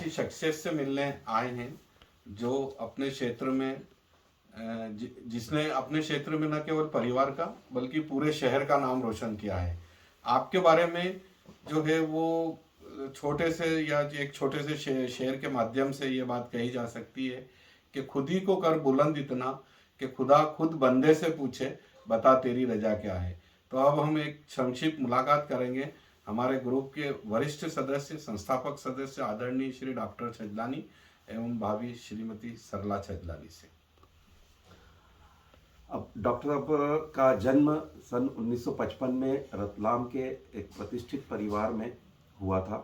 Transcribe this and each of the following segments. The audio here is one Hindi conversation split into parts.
ऐसी शख्सियत से मिलने आए हैं जो अपने क्षेत्र में जिसने अपने क्षेत्र में न केवल परिवार का बल्कि पूरे शहर का नाम रोशन किया है। आपके बारे में जो है वो छोटे से या एक छोटे से शेर के माध्यम से ये बात कही जा सकती है कि खुद ही को कर बुलंद इतना कि खुदा खुद बंदे से पूछे बता तेरी रजा क्या है। तो अब हम एक संक्षिप्त मुलाकात करेंगे हमारे ग्रुप के वरिष्ठ सदस्य संस्थापक सदस्य आदरणीय श्री डॉक्टर छजलानी एवं भाभी श्रीमती सरला छजलानी से। अब डॉक्टर साहब का जन्म सन 1955 में रतलाम के एक प्रतिष्ठित परिवार में हुआ था।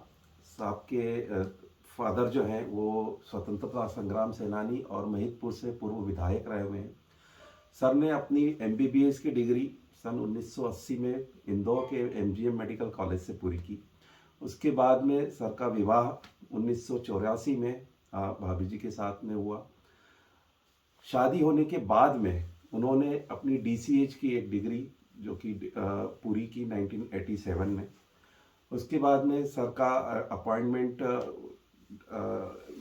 साहब के फादर जो हैं वो स्वतंत्रता संग्राम सेनानी और महिदपुर से पूर्व विधायक रहे हुए हैं। सर ने अपनी MBBS की डिग्री सन 1980 में इंदौर के MGM मेडिकल कॉलेज से पूरी की। उसके बाद में सर का विवाह 1984 में भाभी जी के साथ में हुआ। शादी होने के बाद में उन्होंने अपनी DCH की एक डिग्री जो कि पूरी की 1987 में। उसके बाद में सर का अपॉइंटमेंट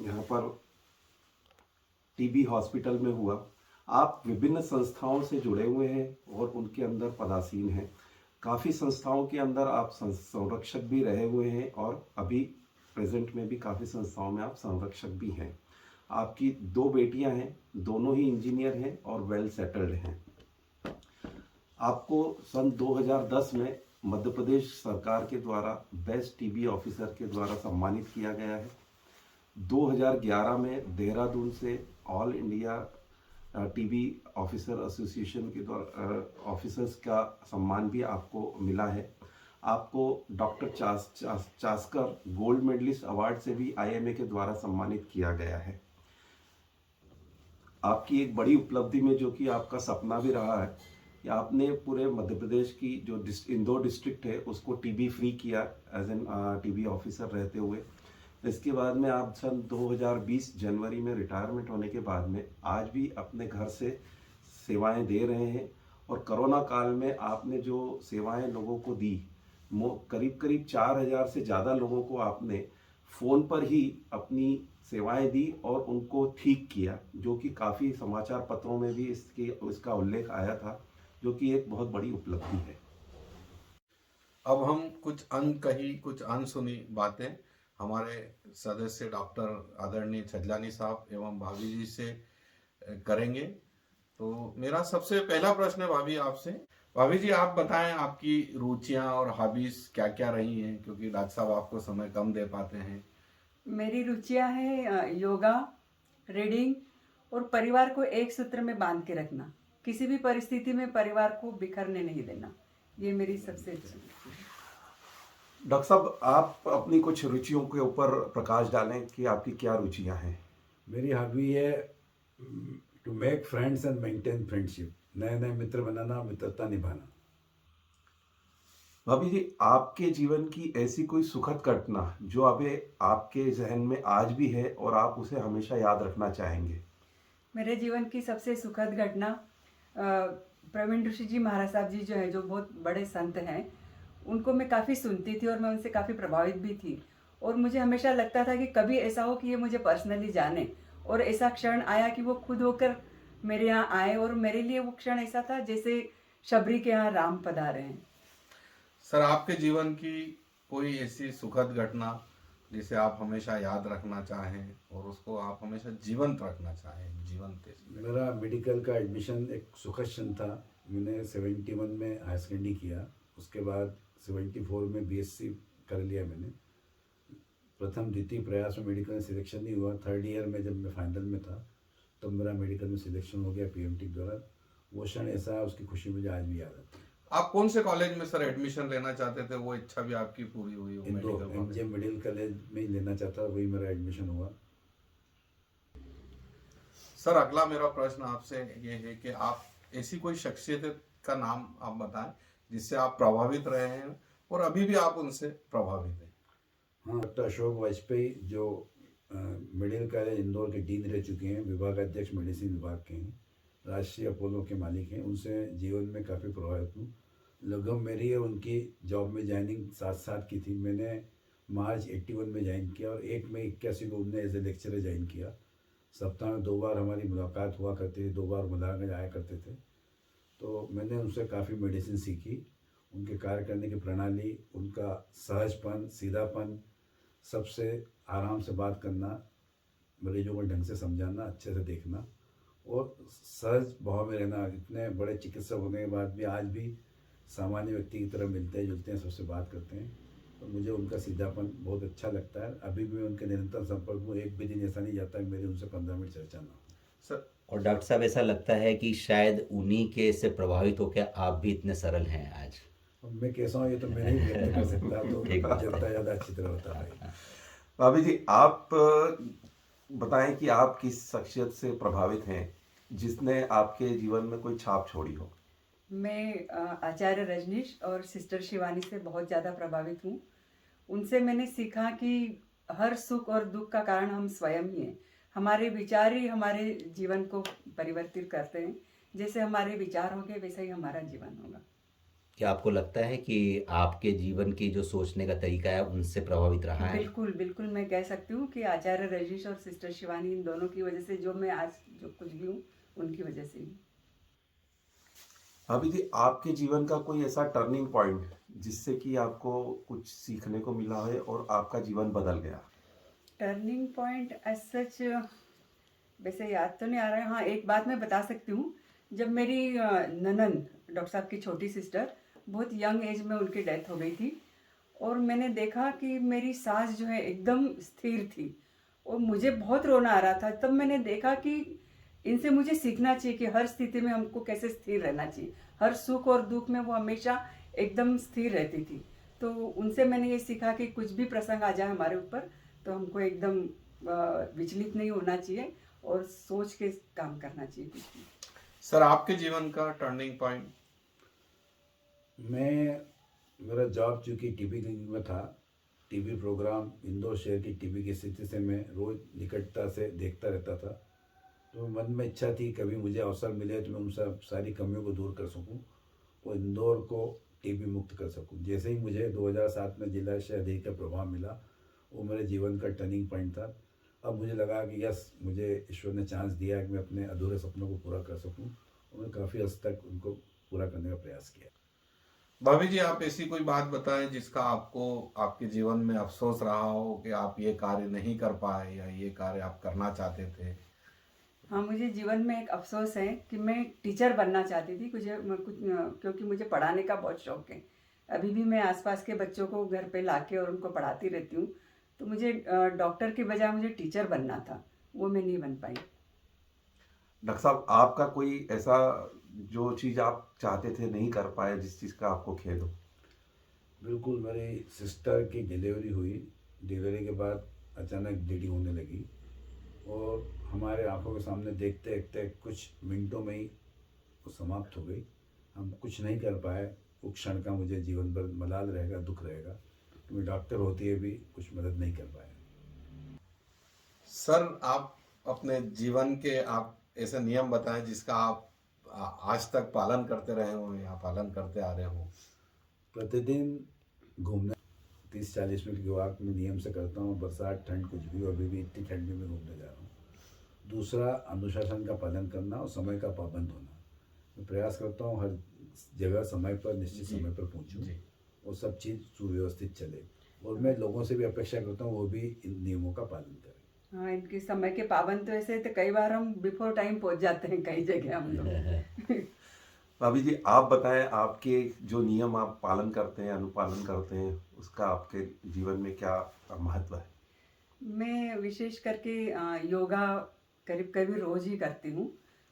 यहाँ पर TB हॉस्पिटल में हुआ। आप विभिन्न संस्थाओं से जुड़े हुए हैं और उनके अंदर पदासीन हैं। काफ़ी संस्थाओं के अंदर आप संरक्षक भी रहे हुए हैं और अभी प्रेजेंट में भी काफ़ी संस्थाओं में आप संरक्षक भी हैं। आपकी 2 बेटियां हैं, दोनों ही इंजीनियर हैं और वेल सेटल्ड हैं। आपको सन 2010 में मध्य प्रदेश सरकार के द्वारा बेस्ट TB ऑफिसर के द्वारा सम्मानित किया गया है। 2011 में देहरादून से all India TB officer association के द्वारा ऑफिसर्स का सम्मान भी आपको मिला है। आपको doctor Chaskar gold medallist award से भी IMA के द्वारा सम्मानित किया गया है। आपकी एक बड़ी उपलब्धि में जो कि आपका सपना भी रहा है कि आपने पूरे मध्य प्रदेश की जो इंदौर डिस्ट्रिक्ट है उसको TB फ्री किया एज एन TB ऑफिसर रहते हुए। इसके बाद में आप सन 2020 जनवरी में रिटायरमेंट होने के बाद में आज भी अपने घर से सेवाएं दे रहे हैं। और कोरोना काल में आपने जो सेवाएं लोगों को दी, करीब करीब 4000 से ज़्यादा लोगों को आपने फ़ोन पर ही अपनी सेवाएं दी और उनको ठीक किया, जो कि काफ़ी समाचार पत्रों में भी इसका उल्लेख आया था, जो कि एक बहुत बड़ी उपलब्धि है। अब हम कुछ अनकही कुछ अनसुनी बातें हमारे सदस्य डॉक्टर आदरणीय छजलानी साहब एवं भाभी जी से करेंगे। तो मेरा सबसे पहला प्रश्न है भाभी आपसे। भाभी जी आप बताएं आपकी रुचियां और हॉबीज क्या क्या रही हैं, क्योंकि डॉक्टर साहब आपको समय कम दे पाते हैं। मेरी रुचियां हैं योगा, रीडिंग और परिवार को एक सूत्र में बांध के रखना। किसी भी परिस्थिति में परिवार को बिखरने नहीं देना, ये मेरी सबसे अच्छी। डॉक्टर साहब आप अपनी कुछ रुचियों के ऊपर प्रकाश डालें कि आपकी क्या रुचियां हैं। मेरी हॉबी है to make friends and maintain friendship, नए नए मित्र बनाना, मित्रता निभाना। भाभी जी आपके जीवन की ऐसी कोई सुखद घटना जो अभी आपके जहन में आज भी है और आप उसे हमेशा याद रखना चाहेंगे। मेरे जीवन की सबसे सुखद घटना प्रवीण ऋषि जी महाराज साहब जी जो है, जो बहुत बड़े संत हैं, उनको मैं काफ़ी सुनती थी और मैं उनसे काफ़ी प्रभावित भी थी। और मुझे हमेशा लगता था कि कभी ऐसा हो कि ये मुझे पर्सनली जाने, और ऐसा क्षण आया कि वो खुद होकर मेरे यहाँ आए और मेरे लिए वो क्षण ऐसा था जैसे शबरी के यहाँ राम पधारे हैं। सर आपके जीवन की कोई ऐसी सुखद घटना जिसे आप हमेशा याद रखना चाहें और उसको आप हमेशा जीवंत रखना चाहें, जीवंत। मेरा मेडिकल का एडमिशन एक सुखद क्षण था। मैंने 71 में हायर सेकेंडरी किया, उसके बाद 74 में BSc कर लिया मैंने। प्रथम द्वितीय प्रयास में मेडिकल में सिलेक्शन नहीं हुआ। 3rd ईयर में जब मैं फाइनल में था तब मेरा मेडिकल में सिलेक्शन हो गया PMT द्वारा। वो क्षण ऐसा है, उसकी खुशी मुझे आज भी याद आती है। आप कौन से कॉलेज में सर एडमिशन लेना चाहते थे, वो इच्छा भी आपकी पूरी हुई? MGM मेडिकल कॉलेज में ही लेना चाहता, वही मेरा एडमिशन हुआ। सर अगला मेरा प्रश्न आपसे ये है कि आप ऐसी कोई शख्सियत का नाम आप बताएं जिससे आप प्रभावित रहे हैं और अभी भी आप उनसे प्रभावित हैं। हाँ, डॉक्टर अशोक वाजपेयी जो मेडिकल कॉलेज इंदौर के डीन रह चुके हैं, विभाग अध्यक्ष मेडिसिन विभाग के हैं, राष्ट्रीय अपोलो के मालिक हैं, उनसे जीवन में काफ़ी प्रभावित हूँ। लगभग मेरी और उनकी जॉब में ज्वाइनिंग साथ साथ की थी। मैंने मार्च 81 में ज्वाइन किया और 1 मई 81 को उनने एज ए लेक्चरर ज्वाइन किया। सप्ताह में 2 बार हमारी मुलाकात हुआ करती थी, 2 बार मुलाकात आया करते थे। तो मैंने उनसे काफ़ी मेडिसिन सीखी, उनके कार्य करने की प्रणाली, उनका सहजपन, सीधापन, सबसे आराम से बात करना, मरीजों को ढंग से समझाना, अच्छे से देखना और सहज भाव में रहना। इतने बड़े चिकित्सक होने के बाद भी आज भी सामान्य व्यक्ति की तरह मिलते हैं जुलते हैं, सबसे बात करते हैं। तो मुझे उनका सीधापन बहुत अच्छा लगता है। अभी भी मैं उनके निरंतर संपर्क में, एक भी दिन ऐसा नहीं जाता कि मेरी उनसे 15 मिनट चर्चा ना हो। सर और डॉक्टर साहब ऐसा लगता है कि शायद उन्हीं के से प्रभावित होकर आप भी इतने सरल हैं आज। अब मैं कैसा हूँ ये तो मैं नहीं व्यक्त कर सकता, तो जनता ज़्यादा अच्छी तरह बता पाएगी। भाभी जी, आप बताएं कि आप किस शख्सियत से प्रभावित हैं जिसने आपके जीवन में कोई छाप छोड़ी हो। मैं आचार्य रजनीश और सिस्टर शिवानी से बहुत ज़्यादा प्रभावित हूँ। उनसे मैंने सीखा कि हर सुख और दुख का कारण हम स्वयं ही हैं। हमारे विचार ही हमारे जीवन को परिवर्तित करते हैं। जैसे हमारे विचार होंगे वैसा ही हमारा जीवन होगा। क्या आपको लगता है कि आपके जीवन की जो सोचने का तरीका है उनसे प्रभावित रहा है? बिल्कुल बिल्कुल, मैं कह सकती हूँ कि आचार्य रजनीश और सिस्टर शिवानी, इन दोनों की वजह से जो मैं आज जो कुछ भी हूँ उनकी वजह से ही। भाभी जी, आपके जीवन का कोई ऐसा टर्निंग पॉइंट जिससे कि आपको कुछ सीखने को मिला है और आपका जीवन बदल गया? टर्निंग पॉइंट एज सच वैसे याद तो नहीं आ रहा है। हाँ, एक बात मैं बता सकती हूँ। जब मेरी ननंद, डॉक्टर साहब की छोटी सिस्टर, बहुत यंग एज में उनकी डेथ हो गई थी और मैंने देखा कि मेरी सांस जो है एकदम स्थिर थी और मुझे बहुत रोना आ रहा था। तब मैंने देखा कि इनसे मुझे सीखना चाहिए कि हर स्थिति में हमको कैसे स्थिर रहना चाहिए। हर सुख और दुख में वो हमेशा एकदम स्थिर रहती थी। तो उनसे मैंने ये सीखा कि कुछ भी प्रसंग आ जाए हमारे ऊपर तो हमको एकदम विचलित नहीं होना चाहिए और सोच के काम करना चाहिए कुछ भी। सर आपके जीवन का टर्निंग पॉइंट? मेरा जॉब चूँकि टीबी क्लिनिक में था, टीबी प्रोग्राम, इंदौर शहर की टीबी की स्थिति से मैं रोज़ निकटता से देखता रहता था। तो मन में इच्छा थी कभी मुझे अवसर मिले तो मैं उन सब सारी कमियों को दूर कर सकूं और इंदौर को टीबी मुक्त कर सकूं। जैसे ही मुझे 2007 में जिला शहरी का प्रभाव मिला, वो मेरे जीवन का टर्निंग पॉइंट था। अब मुझे लगा कि यस, मुझे ईश्वर ने चांस दिया है कि मैं अपने अधूरे सपनों को पूरा कर सकूं और मैं काफ़ी हद तक उनको पूरा करने का प्रयास किया। भाभी जी, आप ऐसी कोई बात बताएं जिसका आपको आपके जीवन में अफसोस रहा हो कि आप ये कार्य नहीं कर पाए या ये कार्य आप करना चाहते थे? हाँ, मुझे जीवन में एक अफसोस है कि मैं टीचर बनना चाहती थी क्योंकि मुझे पढ़ाने का बहुत शौक है। अभी भी मैं आसपास के बच्चों को घर पे लाके और उनको पढ़ाती रहती हूँ। तो मुझे डॉक्टर की बजाय मुझे टीचर बनना था, वो मैं नहीं बन पाई। डॉक्टर साहब, आपका कोई ऐसा जो चीज़ आप चाहते थे नहीं कर पाए, जिस चीज़ का आपको खेद हो? बिल्कुल, मेरी सिस्टर की डिलीवरी हुई। डिलीवरी के बाद अचानक ब्लीडिंग होने लगी और हमारे आंखों के सामने देखते देखते कुछ मिनटों में ही वो समाप्त हो गई। हम कुछ नहीं कर पाए। वो क्षण का मुझे जीवन भर मलाल रहेगा, दुख रहेगा कि मैं डॉक्टर होती है भी कुछ मदद नहीं कर पाया। सर, आप अपने जीवन के आप ऐसे नियम बताएं जिसका आप आज तक पालन करते रहे हो या पालन करते आ रहे हो। प्रतिदिन घूमना 30-40 मिनट की वॉक में नियम से करता हूँ। बरसात, ठंड, कुछ भी, अभी भी इतनी ठंड में मैं घूमने जा रहा हूँ। दूसरा, अनुशासन का पालन करना और समय का पाबंद होना। मैं प्रयास करता हूँ हर जगह समय पर, निश्चित समय पर पहुँचूँ और सब चीज़ सुव्यवस्थित चले। और मैं लोगों से भी अपेक्षा करता हूँ वो भी इन नियमों का पालन करें। हाँ, इनके समय के पाबंद तो ऐसे तो कई बार हम बिफोर टाइम पहुँच जाते हैं कई जगह हम लोग। भाभी जी, आप बताएं, आपके जो नियम आप पालन करते हैं, अनुपालन करते हैं, उसका आपके जीवन में क्या महत्व है? मैं विशेष करके योगा करीब करीब रोज ही करती हूँ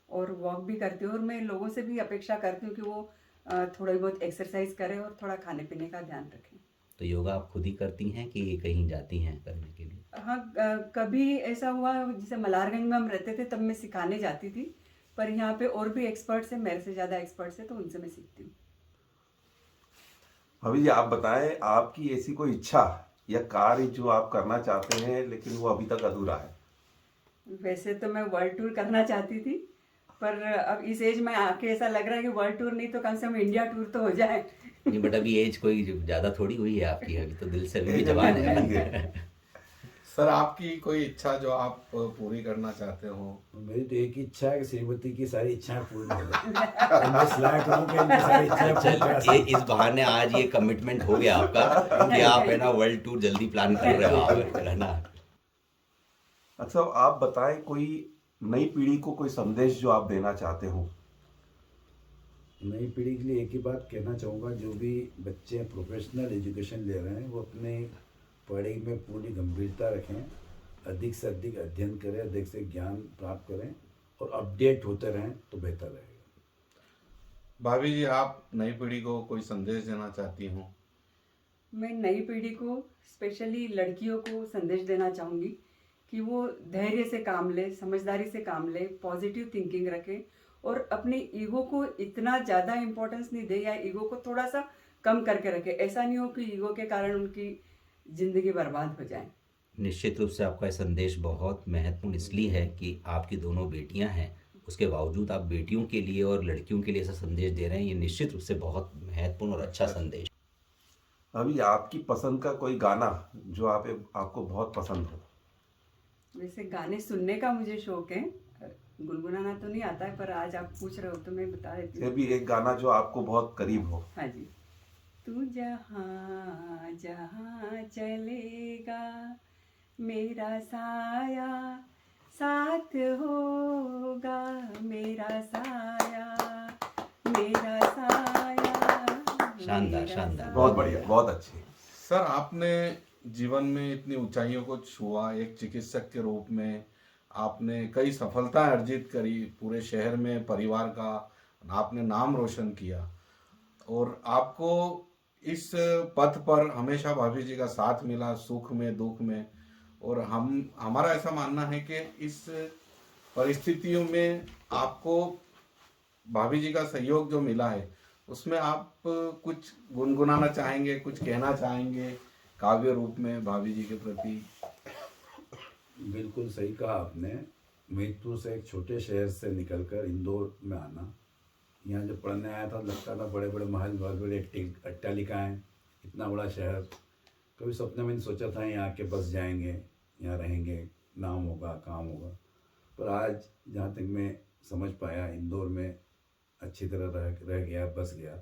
और वॉक भी करती हूँ और मैं लोगों से भी अपेक्षा करती हूँ कि वो थोड़ा बहुत एक्सरसाइज करें और थोड़ा खाने पीने का ध्यान रखें। तो योगा आप खुद ही करती हैं कि कहीं जाती हैं करने के लिए? हाँ, कभी ऐसा हुआ जैसे मलारगंज में हम रहते थे तब मैं सिखाने जाती थी, पर यहाँ पे और भी एक्सपर्ट्स हैं, मेरे से ज़्यादा एक्सपर्ट्स हैं, तो उनसे मैं सीखती हूँ। भाभी जी, आप बताएं, आपकी ऐसी कोई इच्छा या कार्य जो आप करना चाहते हैं लेकिन वो अभी तक अधूरा है? वैसे तो मैं वर्ल्ड टूर करना चाहती थी, पर अब इस एज में आके ऐसा लग रहा है कि वर्ल्ड टूर नहीं तो कम से कम इंडिया टूर तो हो जाए नहीं बट अभी एज कोई ज़्यादा थोड़ी हुई है आपकी, अभी तो दिल से अभी भी एज जवान अभी नहीं है। है। सर आपकी कोई इच्छा जो आप पूरी करना चाहते हो? मेरी तो एक ही इच्छा है कि श्रीमती की सारी इच्छाएं पूरी हो जाए। और मैं सलाह करूं कि इनकी सारी इच्छाएं पूरी करा चल ये सकें। इस बहाने आज ये कमिटमेंट हो गया आपका कि आप है ना वर्ल्ड टूर जल्दी प्लान कर रहे हो आप, है ना। अच्छा, आप बताएं कोई नई पीढ़ी को कोई संदेश जो आप देना चाहते हो। नई पीढ़ी के लिए एक ही बात कहना चाहूँगा, जो भी बच्चे प्रोफेशनल एजुकेशन ले रहे हैं वो अपने पढ़ाई में पूरी गंभीरता रखें, अधिक से अधिक अध्ययन करें, अधिक से ज्ञान प्राप्त करें और अपडेट होते रहें तो बेहतर रहेगा। भाभी जी, आप नई पीढ़ी को कोई संदेश देना चाहती हूँ? मैं नई पीढ़ी को, स्पेशली लड़कियों को संदेश देना चाहूँगी कि वो धैर्य से काम ले, समझदारी से काम ले, पॉजिटिव थिंकिंग रखें और अपने ईगो को इतना ज़्यादा इम्पोर्टेंस नहीं दे या ईगो को थोड़ा सा कम करके रखें। ऐसा नहीं हो कि ईगो के कारण उनकी ज़िंदगी बर्बाद हो जाए। निश्चित रूप से आपका ये संदेश बहुत महत्वपूर्ण इसलिए है कि आपकी दोनों बेटियां हैं, उसके बावजूद आप बेटियों के लिए और लड़कियों के लिए ऐसा संदेश दे रहे हैं, ये निश्चित रूप से बहुत महत्वपूर्ण और अच्छा संदेश। अभी आपकी पसंद का कोई गाना जो आपको बहुत पसंद हो। वैसे गाने सुनने का मुझे शौक है, गुनगुनाना तो नहीं आता है, पर आज आप पूछ रहे हो तो मैं बता देती ये हूँ। भी एक गाना जो आपको बहुत करीब हो। हाँ जी। तू जहाँ जहाँ चलेगा मेरा साया साथ होगा, मेरा साया मेरा साया शानदार, मेरा शानदार। साया। बहुत बढ़िया, बहुत अच्छी। सर आपने जीवन में इतनी ऊंचाइयों को छुआ, एक चिकित्सक के रूप में आपने कई सफलताएं अर्जित करी, पूरे शहर में परिवार का आपने नाम रोशन किया और आपको इस पथ पर हमेशा भाभी जी का साथ मिला, सुख में दुख में। और हमारा ऐसा मानना है कि इस परिस्थितियों में आपको भाभी जी का सहयोग जो मिला है उसमें आप कुछ गुनगुनाना चाहेंगे, कुछ कहना चाहेंगे काव्य रूप में भाभी जी के प्रति? बिल्कुल सही कहा आपने। महिदपुर से एक छोटे शहर से निकलकर इंदौर में आना, यहाँ जब पढ़ने आया था लगता था बड़े बड़े महल, बहुत बड़े अट्टालिकाएँ, इतना बड़ा शहर। कभी सपने में नहीं सोचा था यहाँ के बस जाएंगे, यहाँ रहेंगे, नाम होगा, काम होगा। पर आज जहाँ तक मैं समझ पाया, इंदौर में अच्छी तरह रह गया, बस गया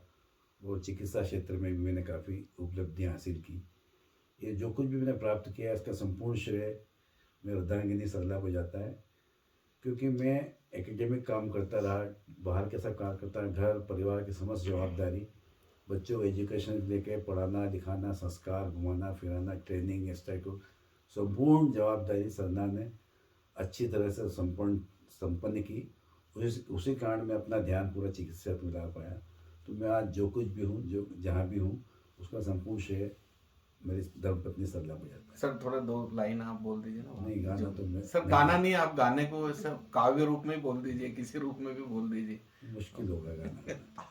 और चिकित्सा क्षेत्र में भी मैंने काफ़ी उपलब्धियाँ हासिल की। ये जो कुछ भी मैंने प्राप्त किया इसका संपूर्ण श्रेय मेरे अर्धांगिनी सरला को जाता है, क्योंकि मैं एकेडमिक काम करता रहा, बाहर के सब काम करता रहा, घर परिवार की समस्त जवाबदारी, बच्चों को एजुकेशन लेके पढ़ाना लिखाना, संस्कार, घुमाना फिराना, ट्रेनिंग, एक्स्ट्रा को संपूर्ण जवाबदारी सरना ने अच्छी तरह से संपन्न की। उसी कारण मैं अपना ध्यान पूरा चिकित्सा में लगा पाया। तो मैं आज जो कुछ भी हूँ, जो जहाँ भी हूँ, उसका संपूर्ण श्रेय मेरी धर्मपत्नी सरला को जाता है। सर थोड़ा दो लाइन आप बोल दीजिए ना। नहीं, गाना तो मैं सर गाना नहीं, आप गाने को ऐसे काव्य रूप में ही बोल दीजिए, किसी रूप में भी बोल दीजिए। मुश्किल होगा गाना।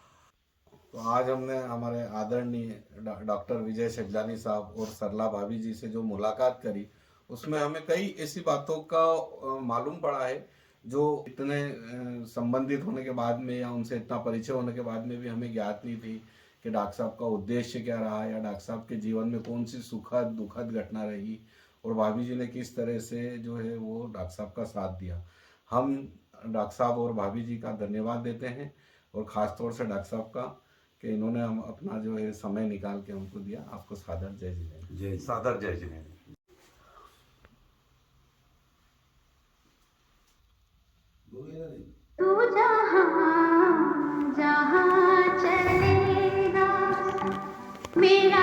तो आज हमने हमारे आदरणीय डॉक्टर विजय शेखजानी साहब और सरला भाभी जी से जो मुलाकात करी, उसमें हमें कई ऐसी बातों का मालूम पड़ा है जो इतने संबंधित होने के बाद में या उनसे इतना परिचय होने के बाद में भी हमें ज्ञात नहीं थी कि डॉक्टर साहब का उद्देश्य क्या रहा या डॉक्टर साहब के जीवन में कौन सी सुखद दुखद घटना रही और भाभी जी ने किस तरह से जो है वो डॉक्टर साहब का साथ दिया। हम डॉक्टर साहब और भाभी जी का धन्यवाद देते हैं और ख़ास तौर से डॉक्टर साहब का कि इन्होंने हम अपना जो है समय निकाल के हमको दिया। आपको सादर जय जिनेन्द्र। जय सादर जय जिनेन्द्र। तू जहाँ जहाँ चलेगा मेरा